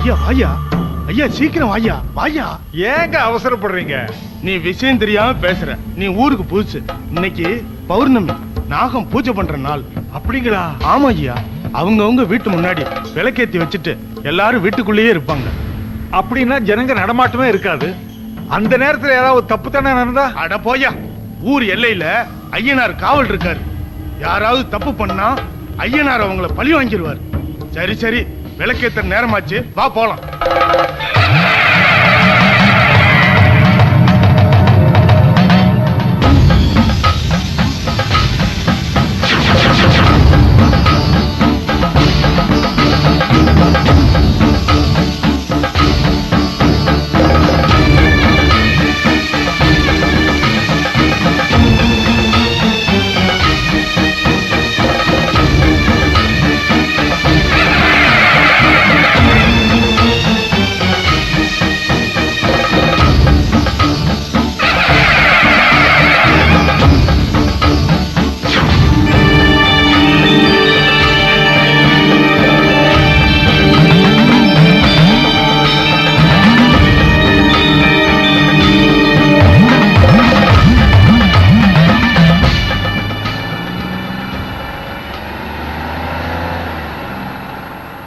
ஐயா வாயா, ஐயா சீக்கிரம் வாயா வாயா. ஏங்க அவசரப்படுறீங்க? நீ விஷயம் தெரியாம பேசுற. நீ ஊருக்கு புதுசு. இன்னைக்கு பௌர்ணமி, நாகம் பூஜை பண்ற நாள். அப்படிங்களா? ஆமா ஐயா. அவங்கவுங்க வீட்டு முன்னாடி விளக்கேத்தி வச்சுட்டு எல்லாரும் வீட்டுக்குள்ளேயே இருப்பாங்க. அப்படின்னா ஜனங்க நடமாட்டமே இருக்காது. அந்த நேரத்துல ஏதாவது தப்பு தானே நடந்தா? அட போயா, ஊர் எல்லையில ஐயனார் காவல் இருக்காரு. யாராவது தப்பு பண்ணா ஐயனார் அவங்கள பழி வாங்கிடுவார். சரி சரி, விளக்கேத்த நேரமாச்சு, வா போலாம்.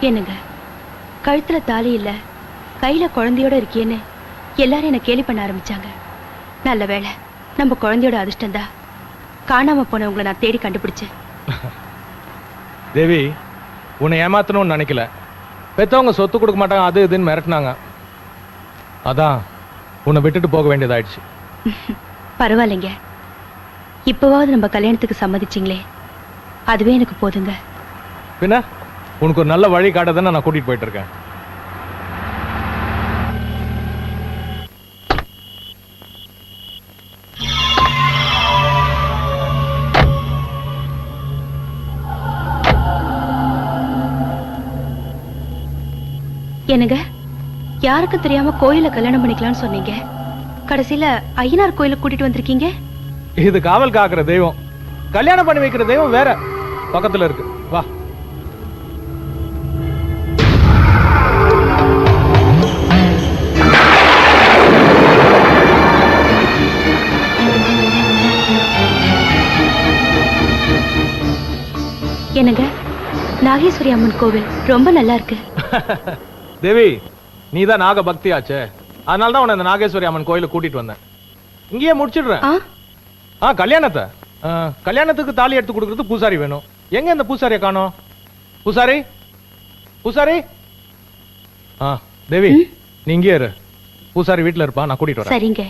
என்னங்க, கழுத்துல தாலி இல்ல, கையில குழந்தையோட இருக்கேன்னு எல்லாரும் என்ன கேலி பண்ண ஆரம்பிச்சாங்க. நல்ல வேளை, நம்ம குழந்தையோட அதிர்ஷ்டம் தான். காணாம போனவங்களை நான் தேடி கண்டுபிடிச்சேன். தேவி, உன்னை ஏமாத்தணும்னு நினைக்கல. பெத்தவங்க சொத்து கொடுக்க மாட்டாங்க அது இதுன்னு மிரட்டினாங்க. அதான் உன்னை விட்டுட்டு போக வேண்டியதாயிடுச்சு. பரவாயில்லைங்க, இப்பவாவது நம்ம கல்யாணத்துக்கு சம்மதிச்சிங்களே, அதுவே எனக்கு போதுங்க. பின்ன உனக்கு ஒரு நல்ல வழி காட்டதானே நான் கூட்டிட்டு போயிட்டு இருக்கேன். என்னங்க, யாருக்கும் தெரியாம கோயில கல்யாணம் பண்ணிக்கலாம்னு சொன்னீங்க, கடைசியில ஐயனார் கோயிலுக்கு கூட்டிட்டு வந்திருக்கீங்க. இது காவல் காக்குற தெய்வம், கல்யாணம் பண்ணி வைக்கிற தெய்வம் வேற பக்கத்துல இருக்கு. வா. என்னங்க, நாகேஸ்வரி அம்மன் கோவில் ரொம்ப நல்லா இருக்கு. தேவி, நீ தான் நாக பக்தி ஆச்சே, அதனால தான் உன்னை இந்த நாகேஸ்வரி அம்மன் கோயிலுக்கு கூட்டிட்டு வந்தேன். இங்கேயே முடிச்சிடுறேன். கல்யாணத்தை, கல்யாணத்துக்கு தாலி எடுத்து கொடுக்கறது பூசாரி வேணும். எங்க இந்த பூசாரியை காணோம்? பூசாரி, பூசாரி. தேவி, நீ இங்கே இரு. பூசாரி வீட்டுல இருப்பா, நான் கூட்டிட்டு வரேன். சரிங்க.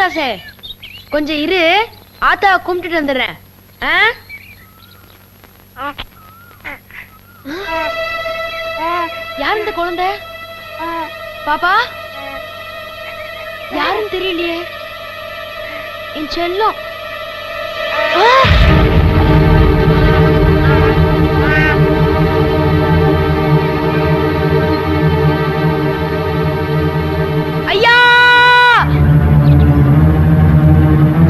ராசே, கொஞ்சம் இரு, ஆத்தா கும்பிட்டுட்டு வந்துடுறேன். யார் இந்த குழந்தை? பாப்பா யாருன்னு தெரியலையே. என் செல்லம். ஐயா!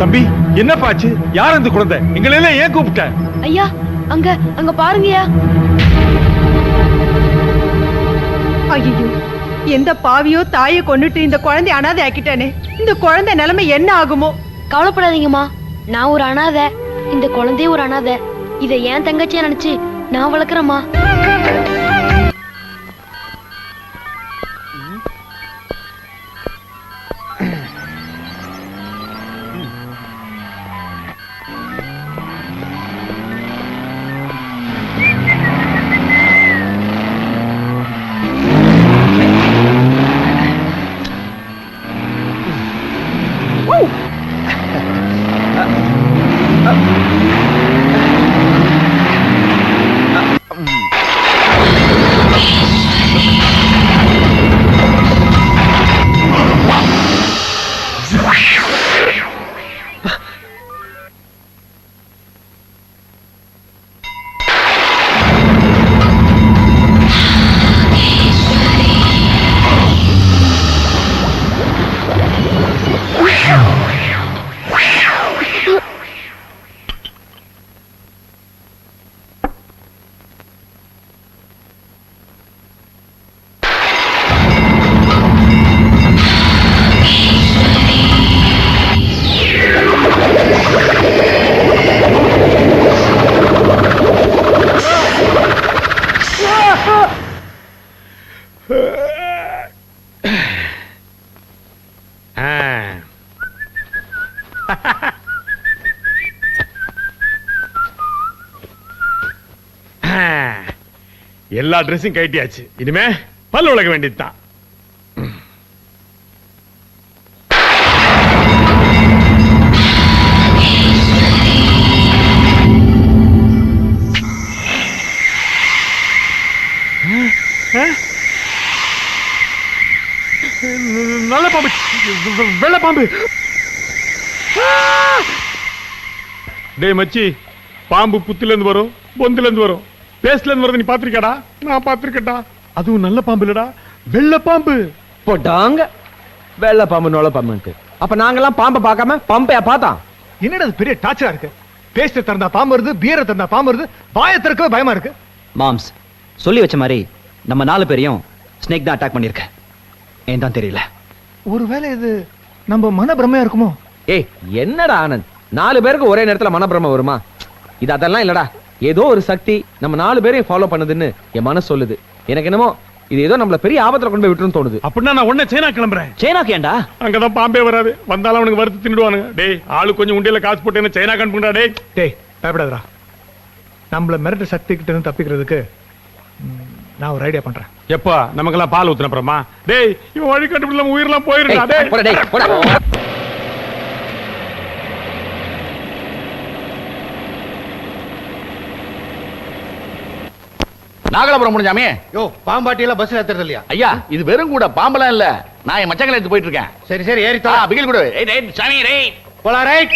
தம்பி என்னப்பாச்சு? யார் அந்த குழந்தை? எங்களை எல்லாம் ஏன் கூப்பிட்ட? ஐயா, அங்க அங்க பாருங்கயா. ஐயோ, எந்த பாவியோ தாயை கொன்னுட்டு இந்த குழந்தை அனாதை ஆக்கிட்டானே. இந்த குழந்தை நிலைமை என்ன ஆகுமோ? கவலைப்படாதீங்கம்மா, நான் ஒரு அனாதை, இந்த குழந்தைய ஒரு அனாதை. இதை ஏன் தங்கச்சியா நினைச்சு நான் வளர்க்குறேம்மா. எல்லா ட்ரெஸ்ஸும் கட்டியாச்சு. இனிமே பல்லு உலக வேண்டியதுதான். நல்ல பாம்பு, வெள்ள பாம்பு. டேய் மச்சி, பாம்பு புத்துல இருந்து வரும், பொந்துல இருந்து வரும், பேஸ்ல இருந்து வருது. நீ பாத்திருக்கடா? நான் பாத்திருக்கேன்டா. அதுவும் நல்ல பாம்பு இல்லடா, வெள்ள பாம்பு. போட்டாங்க வெள்ள பாம்பு நொல பாம்புன்ட்டு. அப்ப நாங்கெல்லாம் பாம்பை பார்க்காம பம்பையா பார்த்தோம். என்னடா அது பெரிய டார்ச்சரா இருக்கு? பேஸ்ட் திறந்தா பாம்பு வருது, பியரை திறந்தா பாம்பு வருது, வாயை திறக்கவே பயமா இருக்கு. மாம்ஸ் சொல்லி வச்ச மாதிரி நம்ம 4 பேரையும் ஸ்னேக் தான் அட்டாக் பண்ணிருக்க. ஏன் தான் தெரியல. ஒருவேளை இது நம்ம மனப்பிரமையா இருக்குமோ? ஏய் என்னடா ஆனந்த், 4 பேருக்கு ஒரே நேரத்துல மனப்பிரம வருமா? இது அதெல்லாம் இல்லடா. ஏதோ ஒரு சக்தி நம்ம 4 பேரையும் ஃபாலோ பண்ணுதுன்னு என் மனசு சொல்லுது. எனக்கு என்னமோ இது ஏதோ நம்மள பெரிய ஆபத்துல கொண்டு போய் விட்டுருன்னு தோணுது. அப்படின்னா நான் உடனே சைனா கிளம்புறேன். சைனாக்கு ஏன்டா? அங்கதான் பாம்பே வராது, வந்தாலும் அவனுக்கு வறுத்து தின்னுடுவானுங்க. டேய் ஆளு கொஞ்சம் உண்டியில காசு போட்டு என்ன சைனா கண்டுடா. டேய் டேய் பயப்படாதடா. நம்மள மிரட்ட சக்தி கிட்ட இருந்து தப்பிக்கிறதுக்கு நான் ஒரு ஐடியா பண்றேன். எப்பா நமக்கெல்லாம் பால் ஊத்துன அப்புறமா? டேய் இவன் வழி கண்டுபிடிச்ச உயிரெல்லாம் போயிருடா. டேய் போடா டேய் போடா. நாகலாபுரம் முடிஞ்சாமே. யோ பாம்பாட்டி எல்லாம் பஸ்ல ஏத்துறது இல்லையா? ஐயா இது வெறும் கூட பாம்பெல்லாம் இல்ல. நான் என் மச்சங்களை எடுத்து போயிட்டு இருக்கேன். சரி சரி ஏறித்தா. பிகில் கூட. ரைட் சாமி ரைட். போலாம் ரைட்.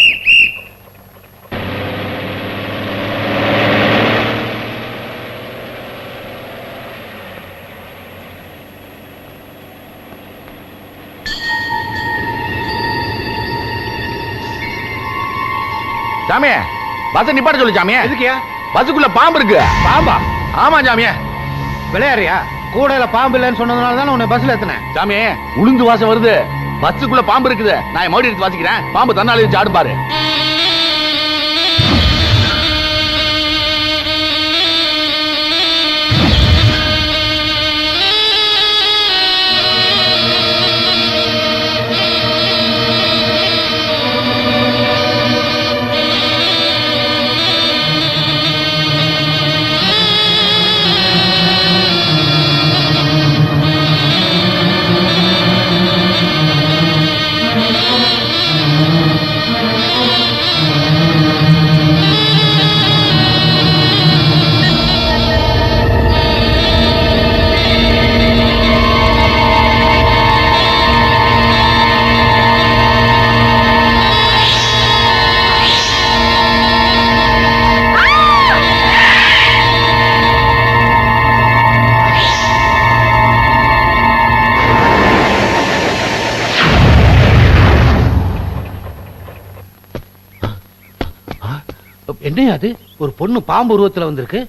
சாமி பஸ் நிப்பாட்ட சொல்லு சாமி. எதுக்கியா? பஸ்ஸுக்குள்ள பாம்பு இருக்கு. பாம்பா? ஆமா சாமி. விளையாடுறியா? கூடையில பாம்பு இல்லைன்னு சொன்னதுனால தான் உன்னை பஸ்ல ஏத்துனேன். சாமி உளுந்து வாசம் வருது. பஸ்ஸுக்குள்ள பாம்பு இருக்குது. நான் மறுபடியும் எடுத்து வாசிக்கிறேன். பாம்பு தன்னாலே வச்சு ஆடும் பாரு. என்ன அது ஒரு பொண்ணு பாம்பு உருவத்துல வந்திருக்கு?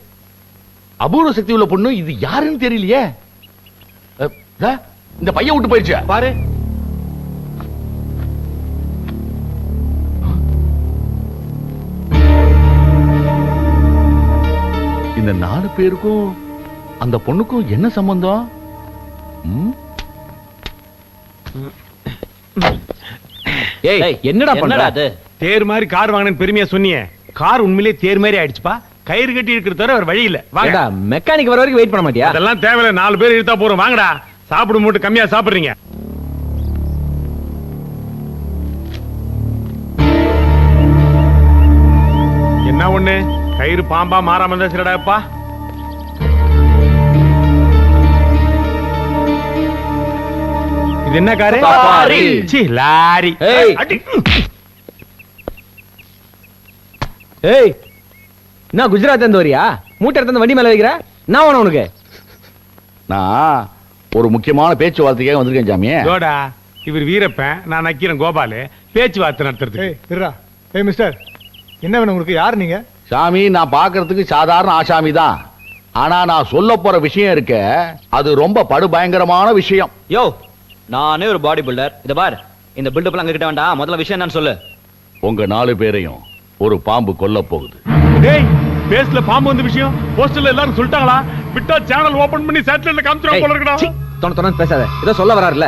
அபூர்வ சக்தி உள்ள பொண்ணு இது யாருன்னு தெரியலையே. இந்த பையன் விட்டு போயிடுச்சு பாரு. இந்த 4 பேருக்கும் அந்த பொண்ணுக்கும் என்ன சம்பந்தம்? ஏய் என்னடா பண்ற? அது தேர் மாதிரி கார் வாங்கினேன்னு பெருமையா சொன்னியே, கார் உண்மையிலேயே தேர் மாதிரி ஆயிடுச்சுப்பா. கயிறு கட்டி இருக்கிறது தவிர வேற வழி இல்ல. வாங்க. மெக்கானிக் வர வரைக்கும் வெயிட் பண்ண மாட்டியா? அதெல்லாம் தேவையில்ல, 4 பேர் இழுத்தா போறோம். வாங்கடா. சாப்பிடும் மட்டும் கம்மியா சாப்பிடுறீங்க. என்ன ஒண்ணு கயிறு பாம்பா மாறாம இருந்தா சரிடாப்பா. இது என்ன காரு? சஃபாரி. சீ, லாரி. ஏய். அடி. ஏய் நான் குஜராத் இருந்து வரியா? மூட்டை எடுத்து வண்டி மேல வைக்கிற? நான் வேணும் உனக்கு. நான் ஒரு முக்கியமான பேச்சுவார்த்தைக்காக வந்திருக்கேன் சாமி. ஜோடா, இவர் வீரப்பன், நான் நக்கீரன் கோபாலு. பேச்சுவார்த்தை நடத்துறது. ஏய் மிஸ்டர், என்ன வேணும் உங்களுக்கு? யார் நீங்க? சாமி, நான் பார்க்கிறதுக்கு சாதாரண ஆசாமி தான். ஆனா நான் சொல்ல போற விஷயம் இருக்க, அது ரொம்ப படுபயங்கரமான விஷயம். யோ, நானே ஒரு பாடி பில்டர். இத பார், இந்த பில்டப் எல்லாம் கிட்ட வேண்டாம். முதல்ல விஷயம் என்னன்னு சொல்லு. உங்க 4 பேரையும் ஒரு பாம்பு கொல்ல போகுது. டேய், பேஸ்ல பாம்பு வந்த விஷயம் போஸ்டர்ல எல்லாரும் சொல்லிட்டாங்களா? விட்டா சேனல் ஓபன் பண்ணி சேட்டலைட்ல காமிச்சிரும் போல இருக்குடா. தொண பேசாத, ஏதோ சொல்ல வராருல.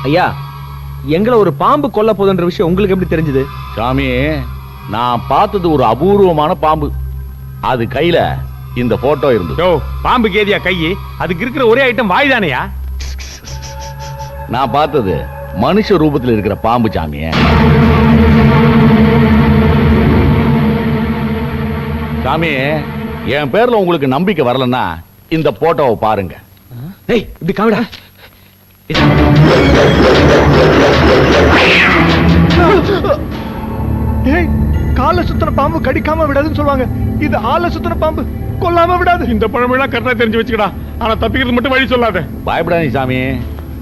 ஐயா, எங்களை ஒரு பாம்பு கொல்ல போகுதுன்ற விஷயம் உங்களுக்கு எப்படி தெரிஞ்சது? சாமி, நான் பார்த்தது ஒரு அபூர்வமான பாம்பு. அது கையில இந்த போட்டோ இருந்தது. யோ, பாம்பு கேதியா கை? அதுக்கு இருக்கிற ஒரே ஐட்டம் வாய் தானையா? நான் பார்த்தது மனுஷ ரூபத்தில் இருக்கிற பாம்பு சாமி. சாமி, என் பேர்ல உங்களுக்கு நம்பிக்கை வரலன்னா இந்த போட்டோவை பாருங்க. ஏய், இப்படி காமிடா. ஏய், கால சுத்தன பாம்பு கடிக்காம விடாதுன்னு சொல்லுவாங்க. இது ஆள சுத்தன பாம்பு கொல்லாம விடாது. இந்த பழமெல்லாம் கரெக்டா தெரிஞ்சு வச்சுக்கடா. ஆனா தப்பிக்கிறது மட்டும் வழி சொல்லாத. பயப்படாதீங்க சாமி,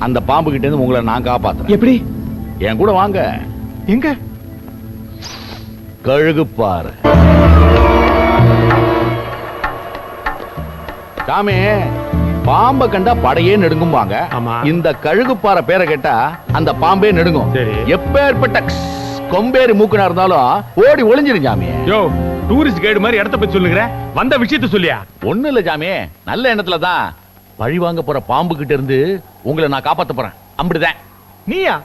அந்த பாம்பு கிட்ட இருந்து உங்களை நான் காப்பாத்துறேன். எப்படி? என் கூட வாங்க. எங்க? கழுகு பாரு சாமி. பாம்பை கண்டா படையே நடுங்கும்பாங்க. ஆமா. இந்த கழுகுப்பாறை பேரை கேட்டா அந்த பாம்பே நடுங்கும். சரி. எப்பேற்பட்ட கொம்பேறி மூக்கனா இருந்தாலும் ஓடி ஒளிஞ்சிரும் சாமி. யோ, டூரிஸ்ட் கைடு மாதிரி இடத்த பத்தி சொல்லுகிற, வந்த விஷயத்த சொல்லியா? ஒண்ணு இல்ல சாமி, நல்ல எண்ணத்துல தான். பழி வாங்க போற பாம்பு கிட்ட இருந்து உங்களை நான் காப்பாத்த போறேன். அப்படிதான். நீயா?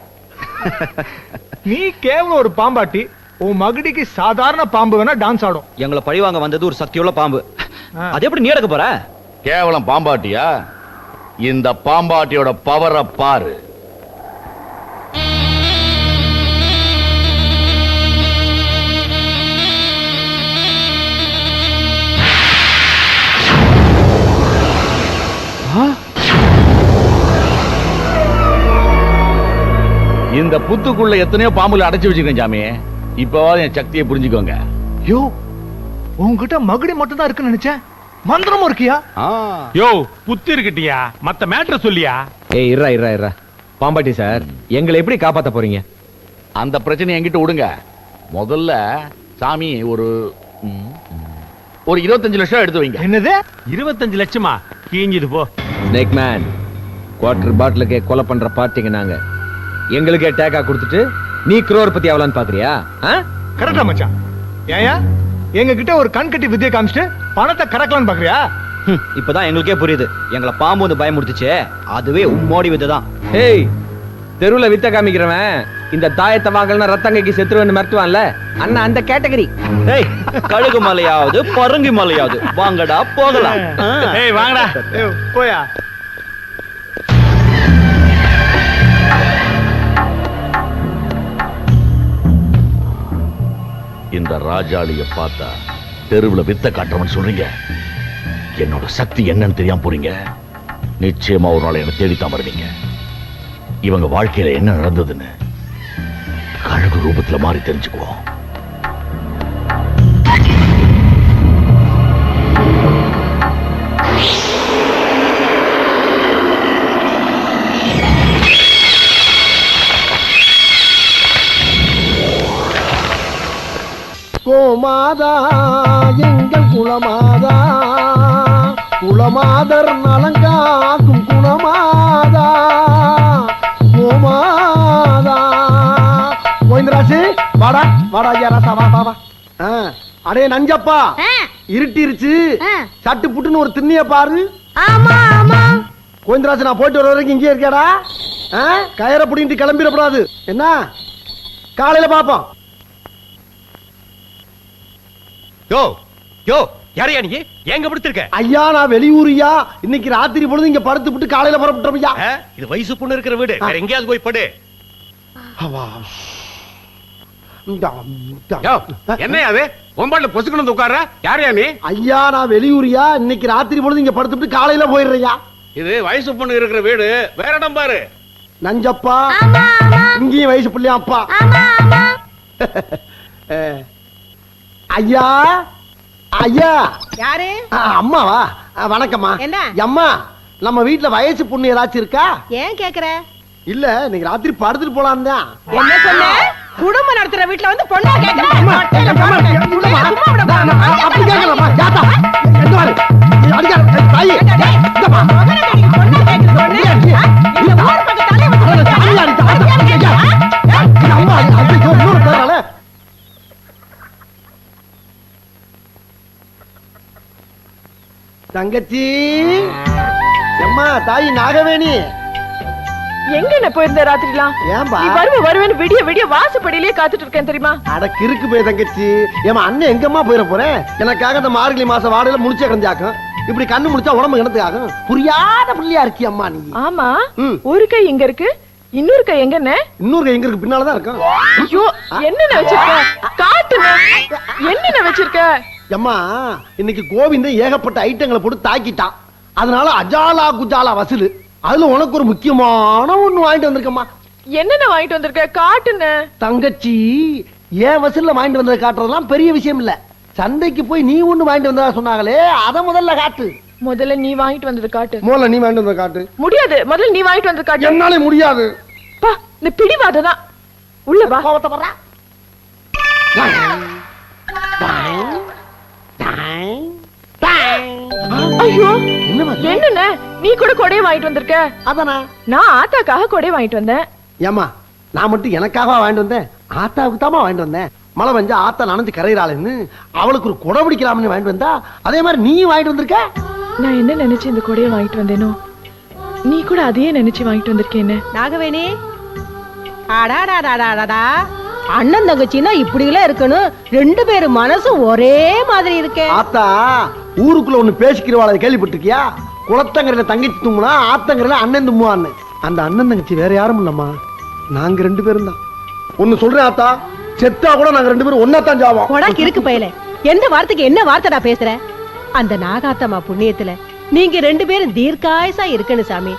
நீ கேவலம் ஒரு பாம்பாட்டி. உன் மகடிக்கு சாதாரண பாம்பு வேணா டான்ஸ் ஆடும். எங்களை பழிவாங்க வந்தது ஒரு சக்தியுள்ள பாம்பு. அது எப்படி நீ எடுக்க போற? கேவலம் பாம்பாட்டியா? இந்த பாம்பாட்டியோட பவரை பாரு. இந்த புத்துக்குள்ள எத்தனையோ பாம்புல அடைச்சு வச்சிருக்கேன் சாமி. இப்பவாது என் சக்தியை புரிஞ்சுக்கோங்க. யோ, உன்கிட்ட மகுடி மட்டும் தான் இருக்குன்னு நினைச்சேன். மந்திரமும் இருக்கியா? யோ, புத்து இருக்கட்டியா? மத்த மேட்டர் சொல்லியா? ஏய், இருடா. பாம்பாட்டி சார், எங்களை எப்படி காப்பாத்த போறீங்க? அந்த பிரச்சனை என்கிட்ட விடுங்க. முதல்ல சாமி ஒரு 25 லட்சம் எடுத்து வைங்க. என்னது? 25 லட்சமா? கீஞ்சிது போ. ஸ்னேக் மேன், குவார்டர் பாட்டிலுக்கே கொலை பண்ற பார்ட்டிங்க நாங்க. எங்களுக்கே டேக்கா கொடுத்துட்டு நீ crore ஆகலான்னு பாக்குறியா? கரெக்டா மச்சான்? ஏயா எங்க கிட்ட ஒரு கண் கட்டி வித்தியை காமிச்சிட்டு பணத்தை கறக்கலான்னு பாக்குறியா? இப்பதான் எங்களுக்கே புரியுது. எங்களை பாம்பு வந்து பயமுறுத்துச்சே, அதுவே உம்மோடி வித்தை தான். ஏய், தெருவுல வித்த காமிக்கிறவன் இந்த தாயத்தை வாங்கலன்னா ரத்தங்கைக்கு செத்துருவேன்னு மிரட்டுவான்ல, அண்ணா அந்த கேட்டகரி. ஏய், கழுகு மலையாவது பருங்கி மலையாவது, வாங்கடா போகலாம். ஏய், வாங்கடா. ஏய், போயா. இந்த ராஜாளிய பார்த்தா தெருவுல வித்த காட்டுறவன் சொல்றீங்க. என்னோட சக்தி என்னன்னு தெரியாம போறீங்க. நிச்சயமா ஒரு நாள் என்ன தேடித்தான் வருவீங்க. இவங்க வாழ்க்கையில என்ன நடந்ததுன்னு கழுகு ரூபத்துல மாறி தெரிஞ்சுக்குவோம். கோமாதா குலமாதா குலமாதர் நலங்காக்கும் குணமாதா கோமாதா கோவிந்தராஜு வாடா வாடா ஐயா ராசா வா வா வா அடே நஞ்சப்பா இருட்டிருச்சு சட்டு புட்டுன்னு ஒரு திண்ணிய பாரு. ஆமா ஆமா கோவிந்தராஜ் நான் போயிட்டு வர வரைக்கும் இங்கே இருக்கியாடா? கயரை பிடிங்கிட்டு கிளம்பிடக்கூடாது என்ன? காலையில பாப்போம். யோ யோ யாரையா நீ எங்க படுத்திருக்க? ஐயா நான் வெளியூரியா, இன்னைக்கு ராத்திரி பொழுது இங்க படுத்து விட்டு காலையில புறப்பட்டுறோம்யா. இது வயசு பொண்ணு இருக்கிற வீடு, வேற எங்கேயாவது போய் படு. என்னையா அது ஒம்பாட்ல பொசுக்கணும் உட்கார? யாரையா நீ? ஐயா நான் வெளியூரியா, இன்னைக்கு ராத்திரி பொழுது இங்க படுத்து விட்டு காலையில போயிடுறியா. இது வயசு பொண்ணு இருக்கிற வீடு, வேற இடம் பாரு. நஞ்சப்பா இங்கேயும் வயசு பிள்ளையா அப்பா. ஐயா ஐயா யாரு? அம்மாவா? வணக்கம்மா. என்ன அம்மா நம்ம வீட்டுல வயசு பொண்ணு ஏதாச்சும் இருக்கா? ஏன் கேக்குற? இல்ல இன்னைக்கு ராத்திரி படுத்துட்டு போலாம் தான். என்ன சொன்ன? குடும்பம் நடத்துற வீட்டுல வந்து பொண்ணா கேக்குற? அப்படி கேட்கலாமா? ஜாத்தா எங்க வாரு அடிக்க தாயி இந்தமா பொண்ணா கேக்குற தங்கச்சி அம்மா தாயி நாகவேணி எங்க என்ன போயிருந்த ராத்திரிலாம்? ஏன்பா வருவேன்னு விடிய விடிய வாசப்படியிலே காத்துட்டு இருக்கேன் தெரியுமா? அட கிறுக்கு போய் தங்கச்சி, ஏமா அண்ணன் எங்கம்மா போயிட போறேன்? எனக்காக இந்த மார்கழி மாசம் வாடையில முடிச்ச கிடந்தாக்கும். இப்படி கண்ணு முடிச்சா உடம்பு கிணத்துக்காகும். புரியாத புள்ளியா இருக்கி அம்மா நீ. ஆமா ஒரு கை எங்க இருக்கு, இன்னொரு கை எங்க? இன்னொரு கை எங்க இருக்கு? பின்னாலதான் இருக்கும். ஐயோ என்னென்ன வச்சிருக்க? காட்டுங்க என்னென்ன வச்சிருக்க? அம்மா இன்னைக்கு கோவிந்தன் ஏகப்பட்ட ஐட்டங்களை போட்டு தாக்கிட்டான். அதனால அஜாலா குஜாலா வசூல். அதுல உனக்கு ஒரு முக்கியமான ஒண்ணு வாங்கிட்டு வந்திருக்கம்மா. என்னென்ன வாங்கிட்டு வந்திருக்க? காட்டுன தங்கச்சி. ஏன் வசூல்ல வாங்கிட்டு வந்ததை காட்டுறதெல்லாம் பெரிய விஷயம் இல்ல. சந்தைக்கு போய் நீ ஒண்ணு வாங்கிட்டு வந்ததா சொன்னாங்களே, அத முதல்ல காட்டு. முதல்ல நீ வாங்கிட்டு வந்தது காட்டு. முதல்ல நீ வாங்கிட்டு வந்ததை காட்டு. முடியாது, முதல்ல நீ வாங்கிட்டு வந்தது காட்டு. என்னாலே முடியாது. பா இந்த பிடிவாததான். உள்ள வா. கோவத்தை வர்றா. ஐயோ என்ன நீ கூட கொடையை வாங்கிட்டு வந்திருக்க? அதானா நான் ஆத்தாக்காக கொடையை வாங்கிட்டு வந்தேன். ஏமா நான் மட்டும் எனக்காக வாங்கிட்டு வந்தேன்? ஆத்தாவுக்கு தாமா வாங்கிட்டு வந்தேன். மழை பெஞ்சா ஆத்தா நனைஞ்சு கரையிறாளேன்னு அவளுக்கு ஒரு குடை பிடிக்கலாம்னு வாங்கிட்டு வந்தா, அதே மாதிரி நீ வாங்கிட்டு வந்திருக்க. நான் என்ன நினைச்சு இந்த கொடையை வாங்கிட்டு வந்தேனோ, நீ கூட அதையே நினைச்சு வாங்கிட்டு வந்திருக்கேன்னு. நாகவேணி அடாடாடாடாடா, அண்ணன் தங்கச்சின்னா இப்படி எல்லாம் இருக்கணும். ரெண்டு பேரும் மனசும் ஒரே மாதிரி இருக்கே. ஆத்தா ஊருக்குள்ள ஒண்ணு பேசிக்கிறவாளை கேள்விப்பட்டிருக்கியா? குளத்தங்கரையில தங்கச்சி தும்முனா ஆத்தங்கரையில அண்ணன் தும்முவான்னு. அந்த அண்ணன் தங்கச்சி வேற யாரும் இல்லம்மா, நாங்க ரெண்டு பேரும் தான். ஒண்ணு சொல்றேன் ஆத்தா, செத்தா கூட நாங்க ரெண்டு பேரும் ஒன்னாத்தான் ஜாவோம். உனக்கு இருக்கு பயல, எந்த வார்த்தைக்கு என்ன வார்த்தைடா பேசுற? அந்த நாகாத்தம்மா புண்ணியத்துல நீங்க ரெண்டு பேரும் தீர்க்காயசா இருக்கணும் சாமி.